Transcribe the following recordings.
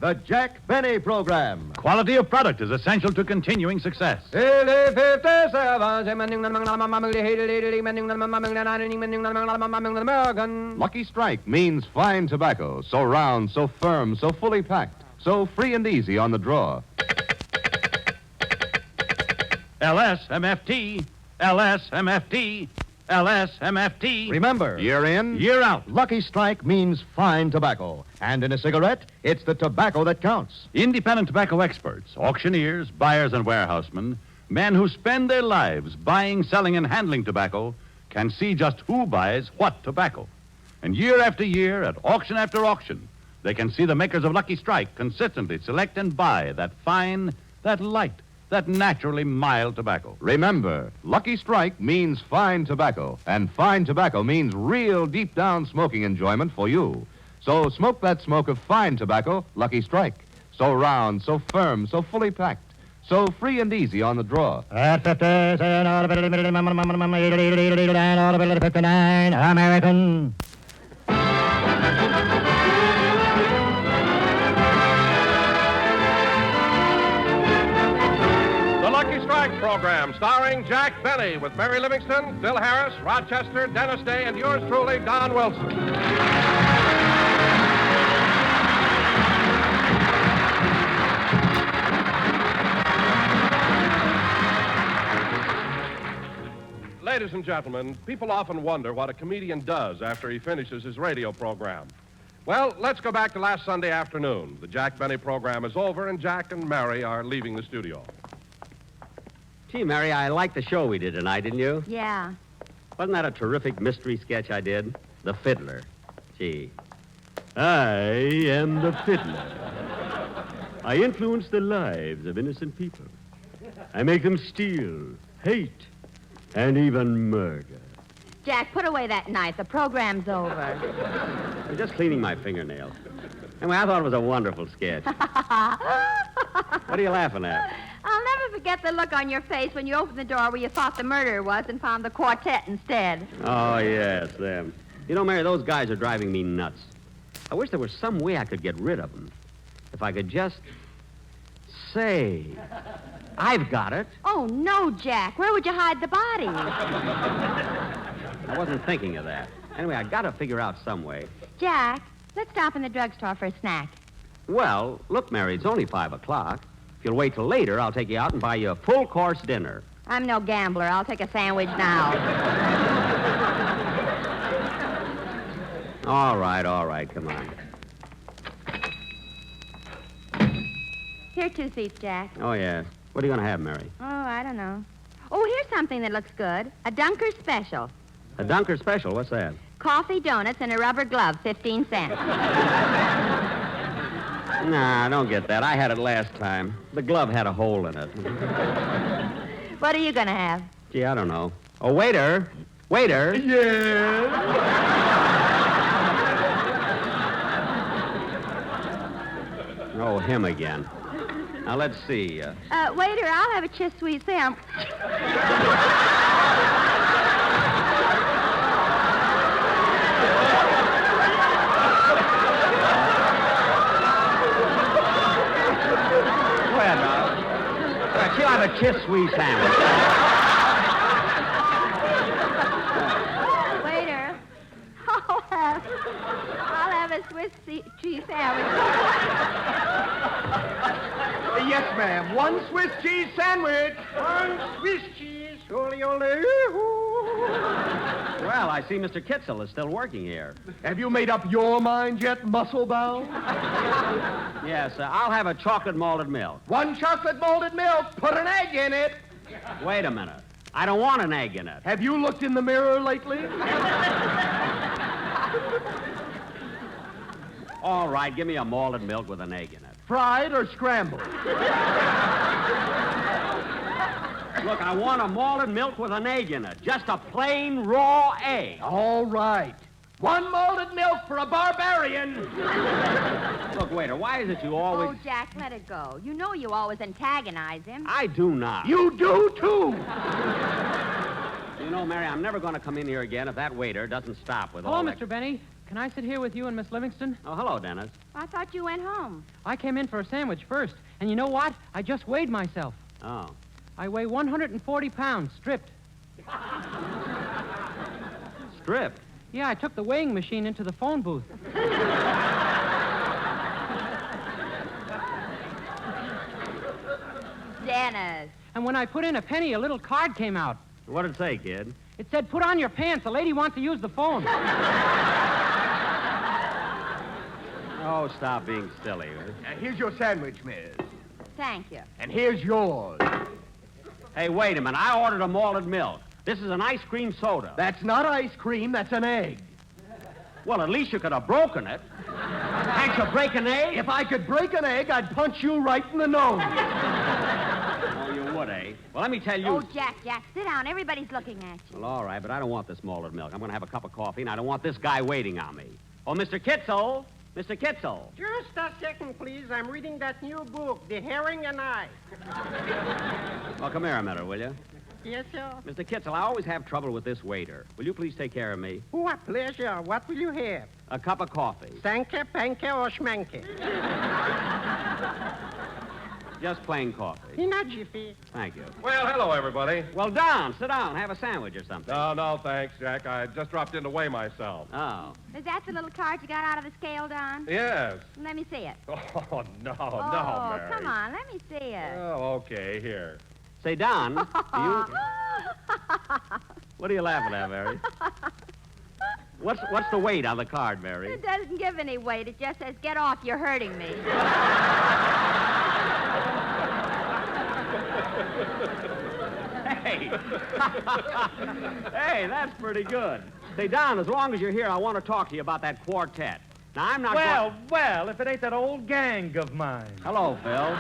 The Jack Benny Program. Quality of product is essential to continuing success. Lucky Strike means fine tobacco, so round, so firm, so fully packed, so free and easy on the draw. LSMFT, LSMFT, LSMFT. Remember, Year in, year out. Lucky Strike means fine tobacco. And in a cigarette, it's the tobacco that counts. Independent tobacco experts, auctioneers, buyers, and warehousemen, men who spend their lives buying, selling, and handling tobacco, can see just who buys what tobacco. And year after year, at auction after auction, they can see the makers of Lucky Strike consistently select and buy that fine, that light, that naturally mild tobacco. Remember, Lucky Strike means fine tobacco, and fine tobacco means real deep-down smoking enjoyment for you. So smoke that smoke of fine tobacco, Lucky Strike. So round, so firm, so fully packed, so free and easy on the draw. At 50, American. Program starring Jack Benny with Mary Livingston, Bill Harris, Rochester, Dennis Day, and yours truly, Don Wilson. Ladies and gentlemen, people often wonder what a comedian does after he finishes his radio program. Well, let's go back to last Sunday afternoon. The Jack Benny program is over, and Jack and Mary are leaving the studio. Gee, Mary, I liked the show we did tonight, didn't you? Yeah. Wasn't that a terrific mystery sketch I did? The Fiddler. Gee. I am the Fiddler. I influence the lives of innocent people. I make them steal, hate, and even murder. Jack, put away that knife. The program's over. I'm just cleaning my fingernails. Anyway, I thought it was a wonderful sketch. What are you laughing at? I'll never forget the look on your face when you opened the door where you thought the murderer was and found the quartet instead. Oh, yes, them. You know, Mary, those guys are driving me nuts. I wish there was some way I could get rid of them. If I could just say, I've got it. Oh, no, Jack. Where would you hide the body? I wasn't thinking of that. Anyway, I got to figure out some way. Jack, let's stop in the drugstore for a snack. Well, look, Mary, it's only 5 o'clock. If you'll wait till later, I'll take you out and buy you a full-course dinner. I'm no gambler. I'll take a sandwich now. All right, come on. Here are 2 seats, Jack. Oh, yes. What are you going to have, Mary? Oh, I don't know. Oh, here's something that looks good. A Dunker Special. A Dunker Special? What's that? Coffee, donuts, and a rubber glove, 15 cents. Nah, I don't get that. I had it last time. The glove had a hole in it. What are you going to have? Gee, I don't know. Oh, waiter. Waiter. Yes? Oh, him again. Now, let's see. Waiter, I'll have a Chiss Sweeze sandwich. She'll have a Chiss Sweeze sandwich. Waiter, I'll have a Swiss cheese sandwich. Yes, ma'am. 1 Swiss cheese sandwich. 1 Swiss cheese. Ole, ole. Well, I see Mr. Kitzel is still working here. Have you made up your mind yet, Musclebound? Yes, I'll have a chocolate malted milk. 1 chocolate malted milk. Put an egg in it. Wait a minute. I don't want an egg in it. Have you looked in the mirror lately? All right, give me a malted milk with an egg in it. Fried or scrambled? Look, I want a malted milk with an egg in it. Just a plain raw egg. All right. 1 malted milk for a barbarian. Look, waiter, why is it you always... Oh, Jack, let it go. You know you always antagonize him. I do not. You do, too. You know, Mary, I'm never going to come in here again if that waiter doesn't stop with Hello, all Mr. Benny. Can I sit here with you and Miss Livingston? Oh, hello, Dennis. I thought you went home. I came in for a sandwich first, and you know what? I just weighed myself. Oh. I weigh 140 pounds, stripped. Stripped? Yeah, I took the weighing machine into the phone booth. Dennis. And when I put in a penny, a little card came out. What did it say, kid? It said, put on your pants. A lady wants to use the phone. Oh, stop being silly. Here's your sandwich, miss. Thank you. And here's yours. Hey, wait a minute. I ordered a malted milk. This is an ice cream soda. That's not ice cream, that's an egg. Well, at least you could have broken it. Can't you break an egg? If I could break an egg, I'd punch you right in the nose. Oh, you would, eh? Well, let me tell you... Oh, Jack, sit down. Everybody's looking at you. Well, all right, but I don't want this malted milk. I'm going to have a cup of coffee, and I don't want this guy waiting on me. Oh, Mr. Kitzel! Mr. Kitzel! Just a second, please. I'm reading that new book, The Herring and I. Well, come here a minute, will you? Yes, sir. Mr. Kitzel, I always have trouble with this waiter. Will you please take care of me? What pleasure. What will you have? A cup of coffee. Sanke, panke, or schmanke? Just plain coffee. In a jiffy. Thank you. Well, hello, everybody. Well, down. Sit down. Have a sandwich or something. No, thanks, Jack. I just dropped in to weigh myself. Oh. Is that the little card you got out of the scale, Don? Yes. Let me see it. Oh, no, Oh, Mary. come on. Let me see it. Oh, okay, here. Say, Don, do you... What are you laughing at, Mary? What's the weight on the card, Mary? It doesn't give any weight. It just says, get off, you're hurting me. Hey. Hey, that's pretty good. Say, Don, as long as you're here, I want to talk to you about that quartet. Now, I'm not Well, if it ain't that old gang of mine. Hello, Phil.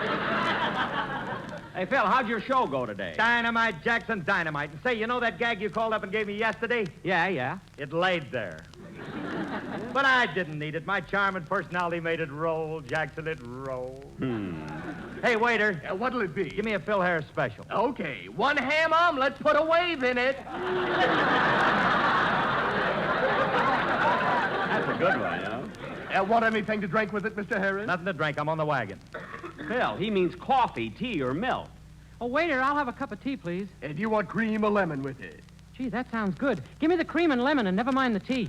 Hey, Phil, how'd your show go today? Dynamite, Jackson, dynamite. And say, you know that gag you called up and gave me yesterday? Yeah. It laid there. But I didn't need it. My charming personality made it roll, Jackson, it rolled. Hey, waiter. What'll it be? Give me a Phil Harris special. Okay, one ham omelet, put a wave in it. That's a good one, you know. Want anything to drink with it, Mr. Harris? Nothing to drink. I'm on the wagon. Phil, he means coffee, tea, or milk. Oh, waiter, I'll have a cup of tea, please. Do you want cream or lemon with it? Gee, that sounds good. Give me the cream and lemon and never mind the tea.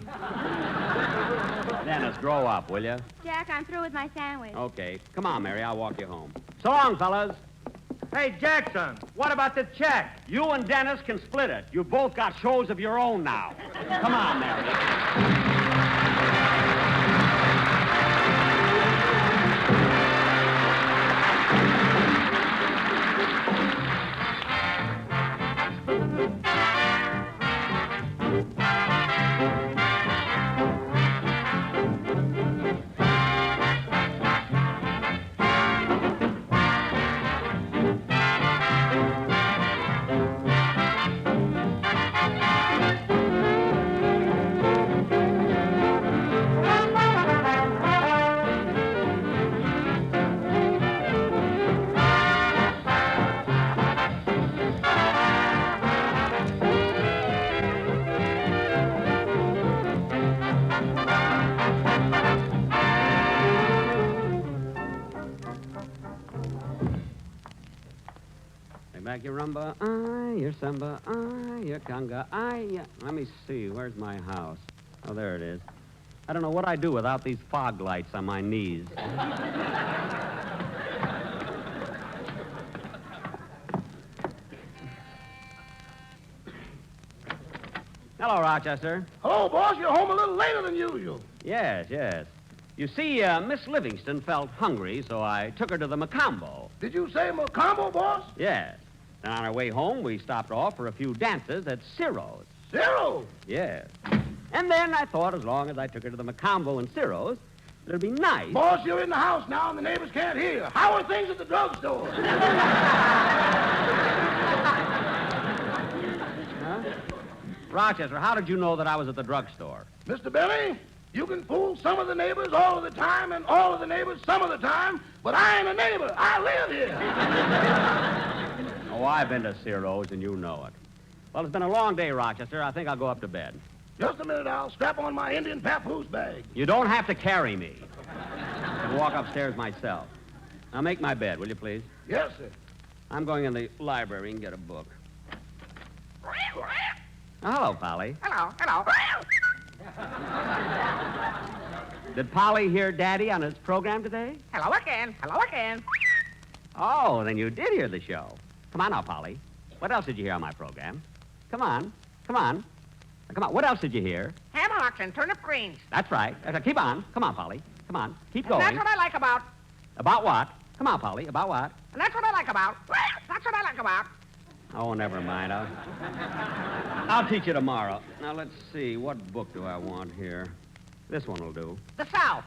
Dennis, grow up, will you? Jack, I'm through with my sandwich. Okay. Come on, Mary. I'll walk you home. So long, fellas. Hey, Jackson, what about the check? You and Dennis can split it. You both got shows of your own now. Come on, Mary. Back your rumba, your samba, your conga, Let me see, where's my house? Oh, there it is. I don't know what I'd do without these fog lights on my knees. Hello, Rochester. Hello, boss. You're home a little later than usual. Yes. You see, Miss Livingston felt hungry, so I took her to the Macombo. Did you say Macombo, boss? Yes. And on our way home, we stopped off for a few dances at Ciro's. Ciro? Yes. And then I thought as long as I took her to the Macombo and Ciro's, it'd be nice. Boss, you're in the house now and the neighbors can't hear. How are things at the drugstore? Huh? Rochester, how did you know that I was at the drugstore? Mr. Billy, you can fool some of the neighbors all of the time and all of the neighbors some of the time, but I ain't a neighbor. I live here. Oh, I've been to Ciro's, and you know it. Well, it's been a long day, Rochester. I think I'll go up to bed. Just a minute, I'll strap on my Indian papoose bag. You don't have to carry me. I can walk upstairs myself. Now make my bed, will you, please? Yes, sir. I'm going in the library and get a book. Oh, hello, Polly. Hello. Did Polly hear Daddy on his program today? Hello again. Oh, then you did hear the show. Come on now, Polly. What else did you hear on my program? Come on. What else did you hear? Ham hocks and turnip greens. That's right. Keep on. Come on, Polly. Come on. Keep going. That's what I like about. About what? Come on, Polly. About what? And that's what I like about. That's what I like about. Oh, never mind. I'll teach you tomorrow. Now, let's see. What book do I want here? This one will do. The South.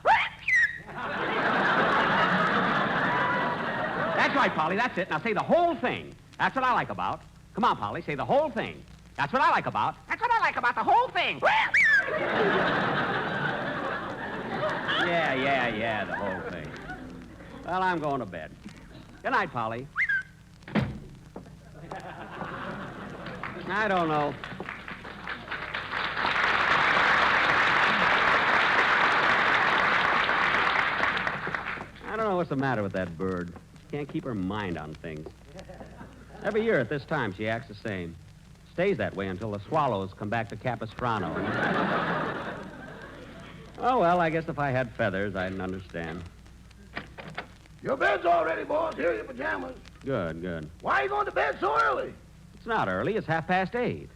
That's right, Polly. That's it. Now, say the whole thing. That's what I like about. Come on, Polly. Say the whole thing. That's what I like about. That's what I like about the whole thing. Yeah, the whole thing. Well, I'm going to bed. Good night, Polly. I don't know. I don't know what's the matter with that bird. Can't keep her mind on things. Every year at this time, she acts the same. Stays that way until the swallows come back to Capistrano. Oh, well, I guess if I had feathers, I'd understand. Your bed's all ready, boys. Here are your pajamas. Good. Why are you going to bed so early? It's not early. It's 8:30.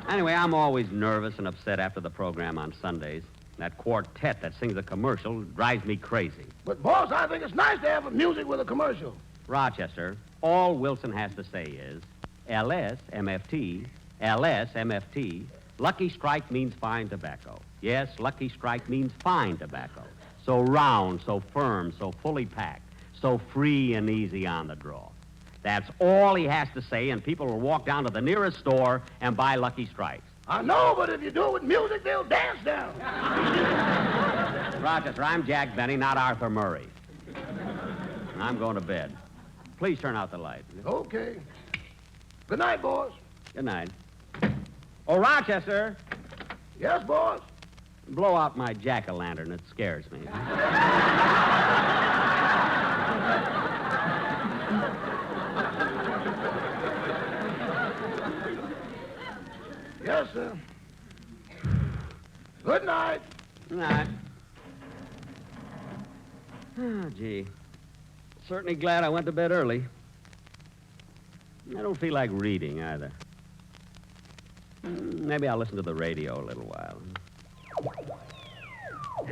Anyway, I'm always nervous and upset after the program on Sundays. That quartet that sings a commercial drives me crazy. But, boss, I think it's nice to have music with a commercial. Rochester, all Wilson has to say is, LSMFT, LSMFT, Lucky Strike means fine tobacco. Yes, Lucky Strike means fine tobacco. So round, so firm, so fully packed, so free and easy on the draw. That's all he has to say, and people will walk down to the nearest store and buy Lucky Strikes. I know, but if you do it with music, they'll dance down. Rochester, I'm Jack Benny, not Arthur Murray. And I'm going to bed. Please turn out the light. Okay. Good night, boys. Good night. Oh, Rochester, Yes, boss. blow out my jack-o'-lantern. It scares me. Yes, sir. Good night. Good night. Oh, gee. Certainly glad I went to bed early. I don't feel like reading either. Maybe I'll listen to the radio a little while.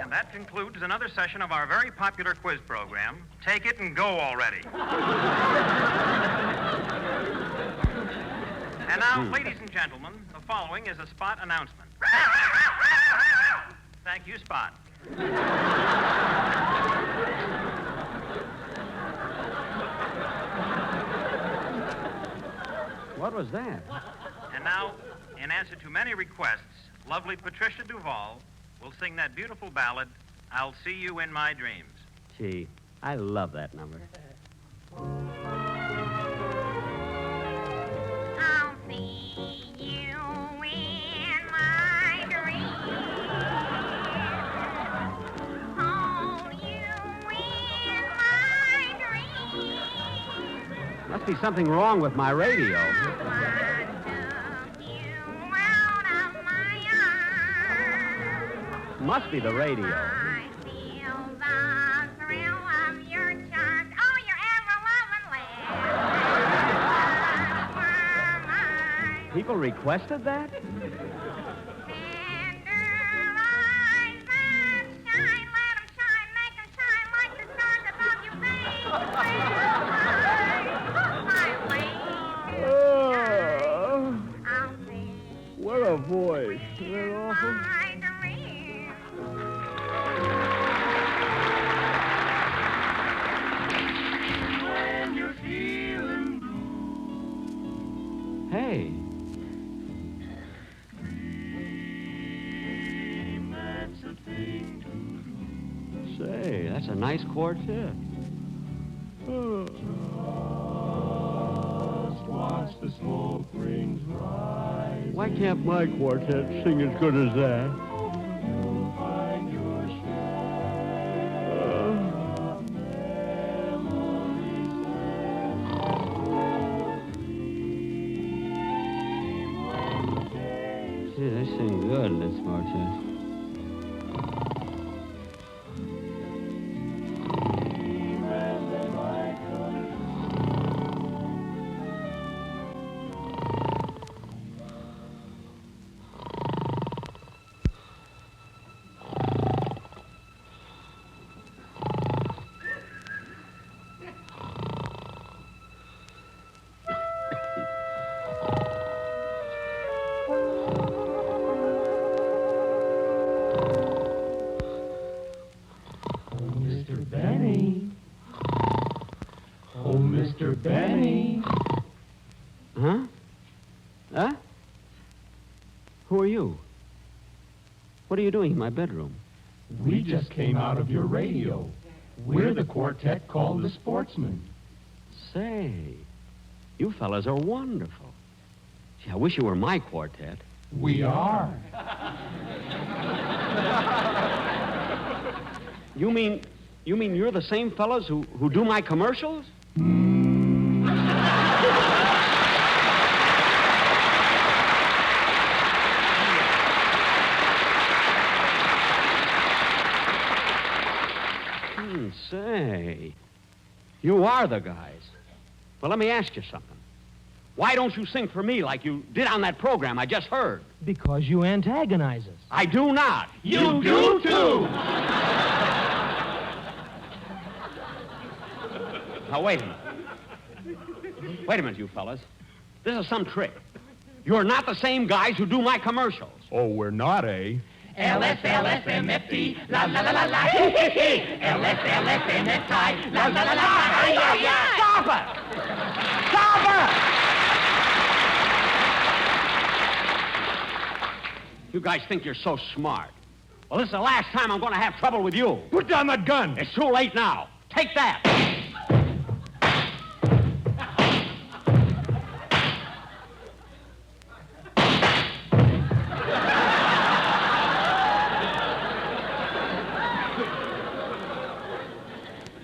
And that concludes another session of our very popular quiz program, Take It and Go Already. And now, ladies and gentlemen, the following is a Spot announcement. Thank you, Spot. What was that? And now, in answer to many requests, lovely Patricia Duvall will sing that beautiful ballad, I'll See You in My Dreams. Gee, I love that number. I'll see you in my dreams. Hold you in my dreams. Must be something wrong with my radio. I took you out of my arms. Must be the radio. I feel the thrill of your charms. Oh, you're ever lovely. People requested that? Tender eyes that shine, let 'em shine, make 'em shine like the stars above your face. My way I'll see What a voice. Isn't that awful? my dreams. When you're feeling Hey, that's the thing to say, that's a nice quartet. do. Just Why can't my quartet sing as good as that? Gee, they sing good, this quartet. Mr. Benny. Huh? Huh? Who are you? What are you doing in my bedroom? We just came out of your radio. We're the quartet called the Sportsmen. Say, you fellas are wonderful. Gee, I wish you were my quartet. We are. You mean you're the same fellas who do my commercials? Say, you are the guys. Well, let me ask you something. Why don't you sing for me like you did on that program I just heard? Because you antagonize us. I do not. You do too! Now, wait a minute. Wait a minute, you fellas. This is some trick. You're not the same guys who do my commercials. Oh, we're not, eh? LSLSMFT, la la la la la, LSLSMFT, la la la la. Stop it! Stop it! You guys think you're so smart. Well, this is the last time I'm going to have trouble with you. Put down that gun! It's too late now. Take that.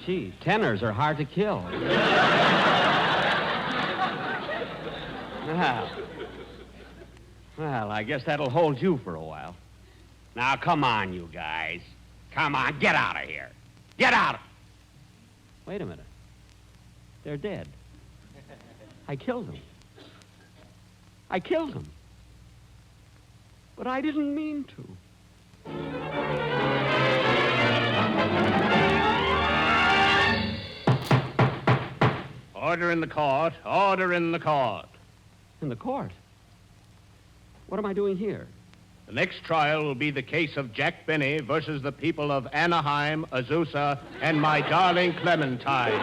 Gee, tenors are hard to kill. Well, I guess that'll hold you for a while. Now, come on, you guys. Come on, get out of here. Get out. Wait a minute. They're dead. I killed them. I killed them. But I didn't mean to. Order in the court. Order in the court. In the court? What am I doing here? The next trial will be the case of Jack Benny versus the people of Anaheim, Azusa, and my darling Clementine.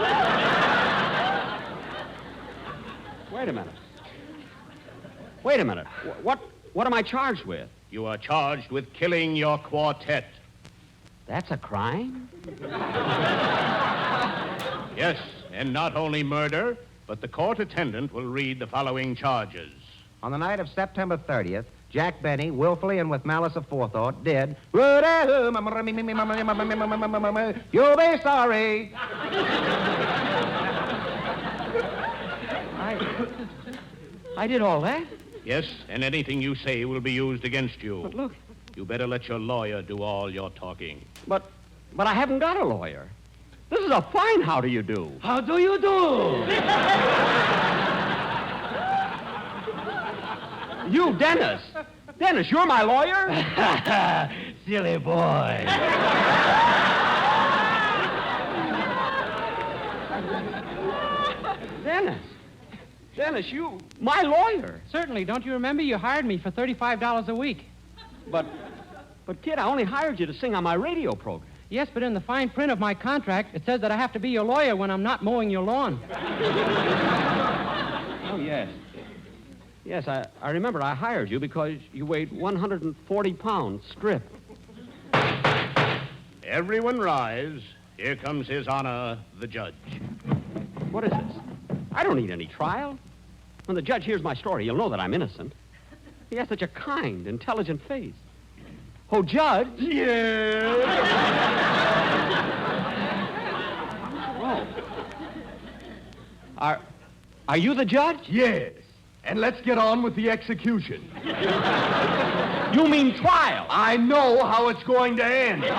Wait a minute. Wait a minute. What am I charged with? You are charged with killing your quartet. That's a crime? Yes, and not only murder, but the court attendant will read the following charges. On the night of September 30th, Jack Benny, willfully and with malice aforethought, did... You'll be sorry. I did all that? Yes, and anything you say will be used against you. But look... You better let your lawyer do all your talking. But I haven't got a lawyer. This is a fine how do you do. How do you do? You, Dennis. Dennis, you're my lawyer? Silly boy. Dennis, you, my lawyer. Certainly. Don't you remember you hired me for $35 a week? But, kid, I only hired you to sing on my radio program. Yes, but in the fine print of my contract, it says that I have to be your lawyer when I'm not mowing your lawn. Oh, yes. Yes, I remember I hired you because you weighed 140 pounds, strip. Everyone rise. Here comes His Honor, the judge. What is this? I don't need any trial. When the judge hears my story, he'll know that I'm innocent. He has such a kind, intelligent face. Oh, Judge? Yes. Oh. Are you the judge? Yes. And let's get on with the execution. You mean trial? I know how it's going to end. Wait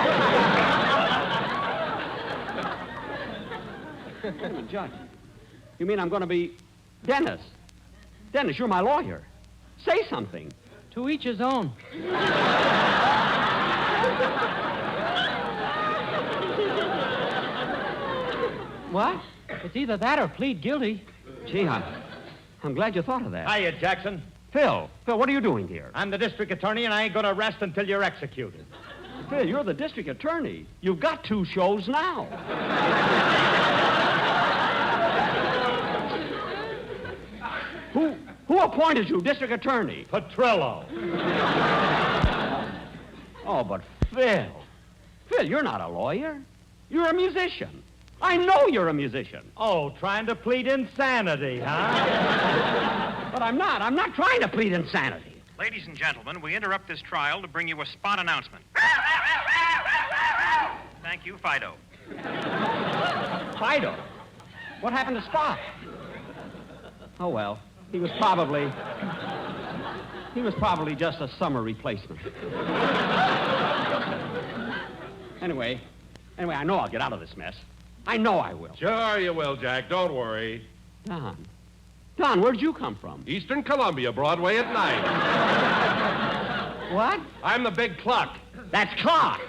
a minute, Judge. You mean I'm going to be Dennis? Dennis, you're my lawyer. Say something. To each his own. What? It's either that or plead guilty. Gee, I'm glad you thought of that. Hiya, Jackson. Phil, what are you doing here? I'm the district attorney, and I ain't going to rest until you're executed. Phil, you're the district attorney. You've got 2 shows now. Who appointed you district attorney? Petrillo. Oh, but Phil. Phil, you're not a lawyer. You're a musician. I know you're a musician. Oh, trying to plead insanity, huh? But I'm not. I'm not trying to plead insanity. Ladies and gentlemen, we interrupt this trial to bring you a spot announcement. Thank you, Fido. Fido? What happened to Spot? Oh, well, he was probably just a summer replacement. Anyway, I know I'll get out of this mess. I know I will. Sure you will, Jack. Don't worry. Don, where'd you come from? Eastern Columbia, Broadway at night. What? I'm the big Cluck. That's Clark.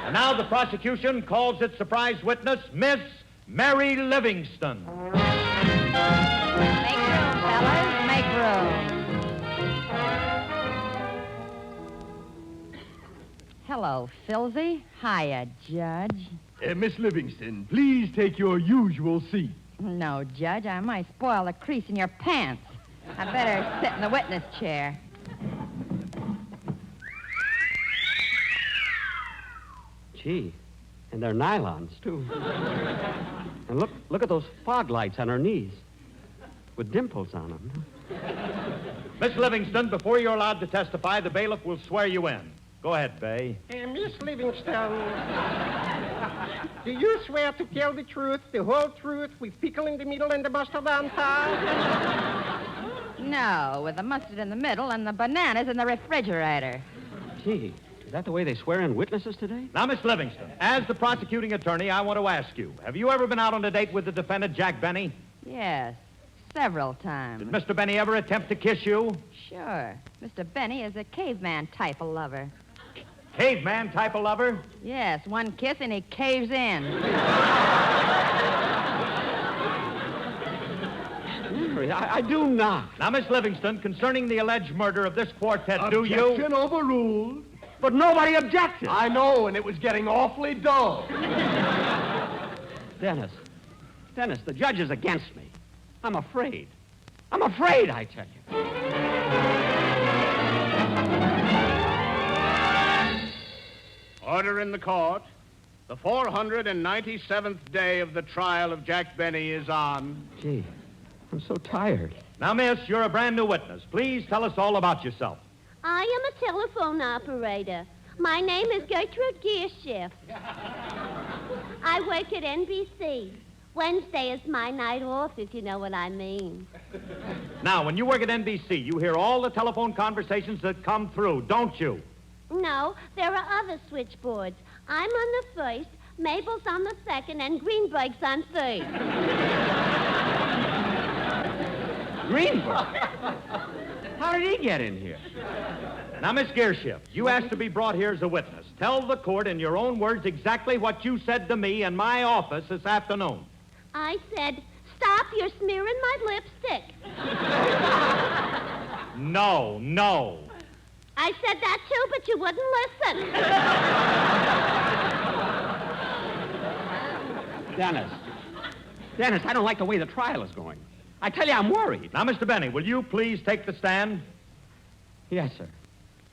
And now the prosecution calls its surprise witness, Miss Mary Livingston. Make room, fellas. Make room. Hello, Philsy. Hiya, Judge. Miss Livingston, please take your usual seat. No, Judge, I might spoil the crease in your pants. I better sit in the witness chair. Gee, and they're nylons, too. And look at those fog lights on her knees with dimples on them. Miss Livingston, before you're allowed to testify, the bailiff will swear you in. Go ahead, Bay. Miss Livingston, do you swear to tell the truth, the whole truth, with pickle in the middle and the mustard on top? No, with the mustard in the middle and the bananas in the refrigerator. Gee, is that the way they swear in witnesses today? Now, Miss Livingston, as the prosecuting attorney, I want to ask you, have you ever been out on a date with the defendant, Jack Benny? Yes, several times. Did Mr. Benny ever attempt to kiss you? Sure. Mr. Benny is a caveman type of lover. Caveman type of lover? Yes, one kiss and he caves in. I do not. Now, Miss Livingston, concerning the alleged murder of this quartet, do you? Objection overruled. But nobody objected. I know, and it was getting awfully dull. Dennis, the judge is against me. I'm afraid. I'm afraid, I tell you. Order in the court. The 497th day of the trial of Jack Benny is on. Gee, I'm so tired. Now, miss, you're a brand new witness. Please tell us all about yourself. I am a telephone operator. My name is Gertrude Gearshift. I work at NBC. Wednesday is my night off, if you know what I mean. Now, when you work at NBC, you hear all the telephone conversations that come through, don't you? No, there are other switchboards. I'm on the first, Mabel's on the second, and Greenberg's on third. Greenberg? How did he get in here? Now, Miss Gearshift, you asked to be brought here as a witness. Tell the court in your own words exactly what you said to me in my office this afternoon. I said, stop, you're smearing my lipstick. No. I said that too, but you wouldn't listen. Dennis, I don't like the way the trial is going. I tell you, I'm worried. Now, Mr. Benny, will you please take the stand? Yes, sir.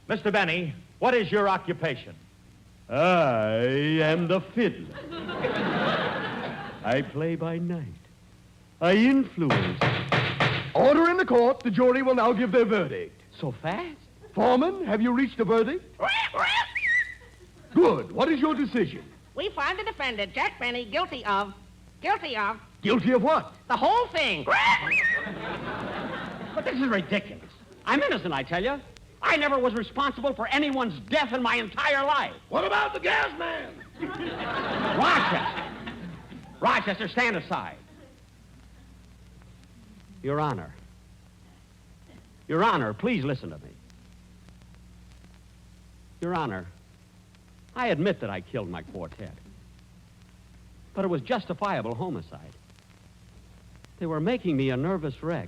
Mr. Benny, what is your occupation? I am the fiddler. I play by night I influenced. Order in the court. The jury will now give their verdict. So fast? Foreman, have you reached a verdict? Good. What is your decision? We find the defendant, Jack Benny, guilty of... Guilty of what? the whole thing. But this is ridiculous. I'm innocent, I tell you. I never was responsible for anyone's death in my entire life. What about the gas man? Rochester, stand aside. Your Honor. Your Honor, please listen to me. Your Honor, I admit that I killed my quartet. But it was justifiable homicide. They were making me a nervous wreck.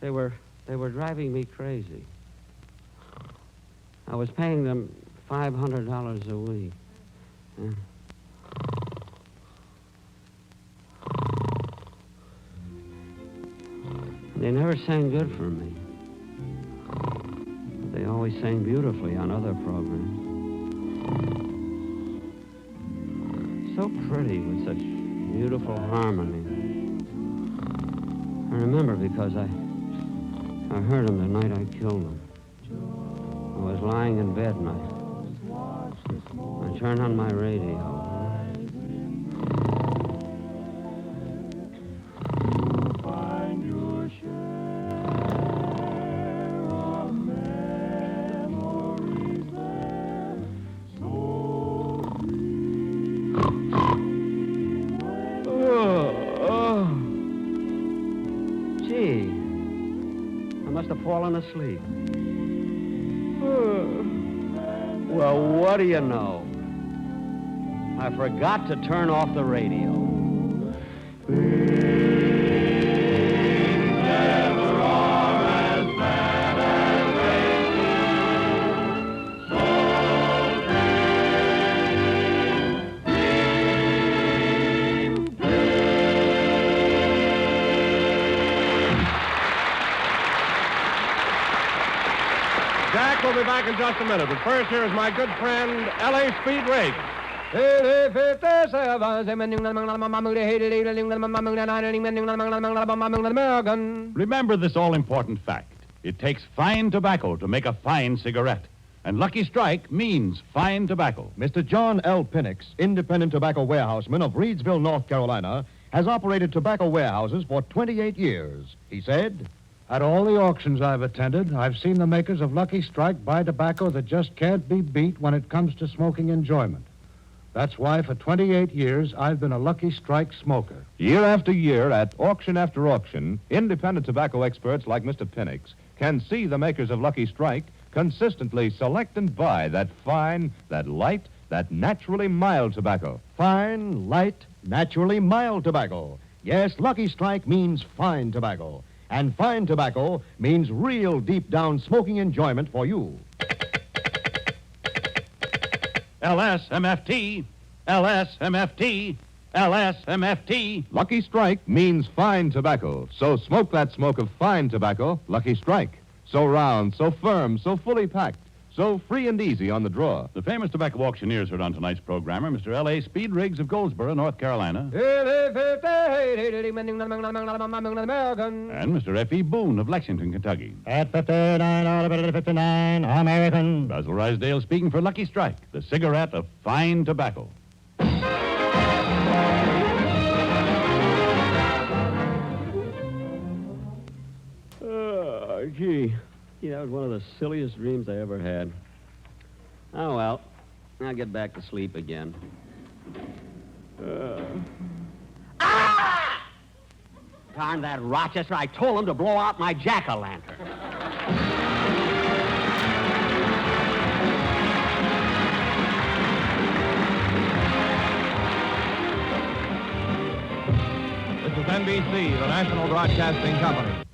They were driving me crazy. I was paying them $500 a week. They never sang good for me. They always sang beautifully on other programs. So pretty with such beautiful harmony. I remember because I heard them the night I killed them. I was lying in bed and I turned on my radio. Fallen asleep. Well, what do you know? I forgot to turn off the radio. Jack will be back in just a minute, but first here is my good friend, L.A. Speed Riggs. Remember this all-important fact. It takes fine tobacco to make a fine cigarette. And Lucky Strike means fine tobacco. Mr. John L. Pinnix, independent tobacco warehouseman of Reedsville, North Carolina, has operated tobacco warehouses for 28 years. He said, "At all the auctions I've attended, I've seen the makers of Lucky Strike buy tobacco that just can't be beat when it comes to smoking enjoyment. That's why for 28 years I've been a Lucky Strike smoker." Year after year, at auction after auction, independent tobacco experts like Mr. Pinnix can see the makers of Lucky Strike consistently select and buy that fine, that light, that naturally mild tobacco. Fine, light, naturally mild tobacco. Yes, Lucky Strike means fine tobacco. And fine tobacco means real deep-down smoking enjoyment for you. LSMFT, LSMFT, LSMFT. Lucky Strike means fine tobacco. So smoke that smoke of fine tobacco, Lucky Strike. So round, so firm, so fully packed, so free and easy on the draw. The famous tobacco auctioneers heard on tonight's program are Mr. L.A. Speed Riggs of Goldsboro, North Carolina, and Mr. F.E. Boone of Lexington, Kentucky. At 59, American. Basil Rysdale speaking for Lucky Strike, the cigarette of fine tobacco. Gee, that was one of the silliest dreams I ever had. Oh, well, I'll get back to sleep again. Darn that Rochester, I told him to blow out my jack-o'-lantern. This is NBC, the National Broadcasting Company.